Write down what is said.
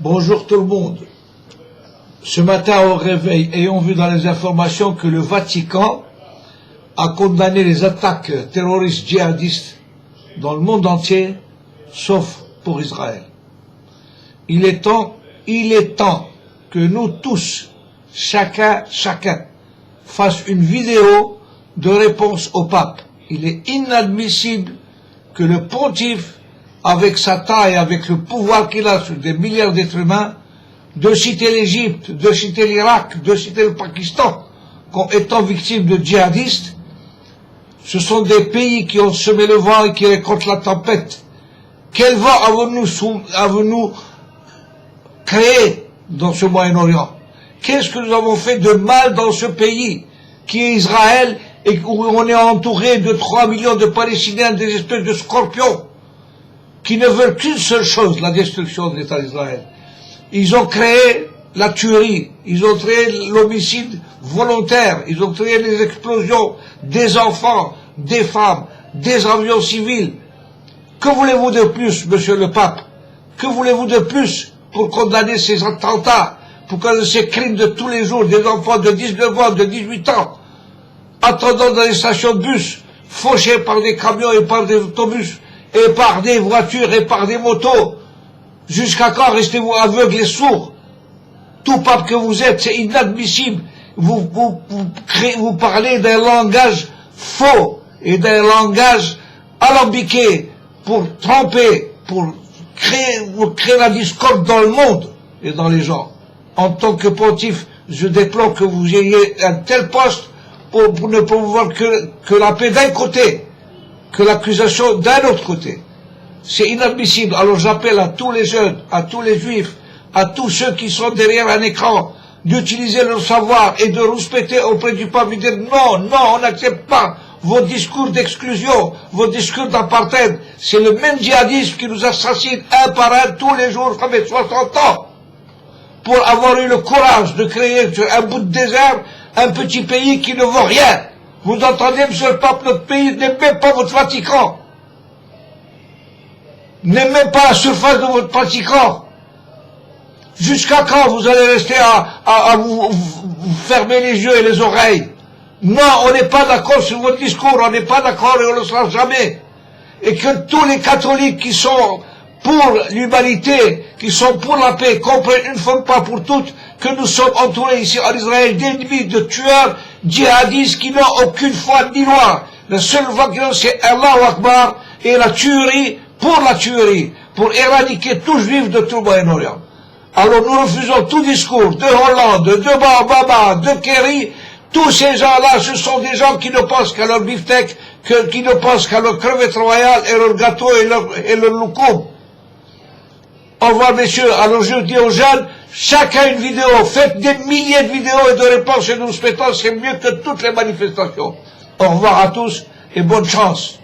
Bonjour tout le monde. Ce matin au réveil, ayons vu dans les informations que le Vatican a condamné les attaques terroristes djihadistes dans le monde entier, sauf pour Israël. Il est temps que nous tous, chacun, fasse une vidéo de réponse au pape. Il est inadmissible que le pontife, avec sa taille, avec le pouvoir qu'il a sur des milliards d'êtres humains, de citer l'Égypte, de citer l'Irak, de citer le Pakistan, comme étant victimes de djihadistes. Ce sont des pays qui ont semé le vent et qui récoltent la tempête. Quel vent avons-nous créé dans ce Moyen-Orient? Qu'est-ce que nous avons fait de mal dans ce pays, qui est Israël, et où on est entouré de 3 millions de Palestiniens, des espèces de scorpions, qui ne veulent qu'une seule chose, la destruction de l'État d'Israël. Ils ont créé la tuerie, ils ont créé l'homicide volontaire, ils ont créé les explosions des enfants, des femmes, des avions civils. Que voulez-vous de plus, monsieur le pape? Que voulez-vous de plus pour condamner ces attentats, pour condamner ces crimes de tous les jours, des enfants de 19 ans, de 18 ans, attendant dans les stations de bus, fauchés par des camions et par des autobus, et par des voitures et par des motos? Jusqu'à quand restez-vous aveugles et sourds? Tout pape que vous êtes, c'est inadmissible. Vous parlez d'un langage faux et d'un langage alambiqué pour tromper, pour créer la discorde dans le monde et dans les gens. En tant que pontife, je déplore que vous ayez un tel poste pour ne promouvoir que la paix d'un côté, que l'accusation d'un autre côté. C'est inadmissible. Alors j'appelle à tous les jeunes, à tous les juifs, à tous ceux qui sont derrière un écran, d'utiliser leur savoir et de respecter auprès du pape, de dire non, on n'accepte pas vos discours d'exclusion, vos discours d'apartheid. C'est le même djihadisme qui nous assassine un par un tous les jours, ça fait 60 ans, pour avoir eu le courage de créer sur un bout de désert un petit pays qui ne vaut rien. Vous entendez, monsieur le pape, notre pays n'est même pas votre Vatican. N'est même pas la surface de votre Vatican. Jusqu'à quand vous allez rester à vous fermer les yeux et les oreilles? Non, on n'est pas d'accord sur votre discours, on n'est pas d'accord et on ne le sera jamais. Et que tous les catholiques qui sont pour l'humanité, qui sont pour la paix, comprennent une fois pas pour toutes que nous sommes entourés ici en Israël d'ennemis, de tueurs, djihadistes qui n'ont aucune foi ni loi. La seule voie qu'ils ont, c'est Allahu Akbar et la tuerie, pour éradiquer tout juif de tout le Moyen-Orient. Alors nous refusons tout discours de Hollande, de Obama, de Kerry. Tous ces gens-là, ce sont des gens qui ne pensent qu'à leur beefsteak, qui ne pensent qu'à leur crevette royale et leur gâteau et leur loukoum. Au revoir, messieurs. Alors je dis aux jeunes, chacun une vidéo, faites des milliers de vidéos et de réponses et nous respectons, c'est mieux que toutes les manifestations. Au revoir à tous et bonne chance.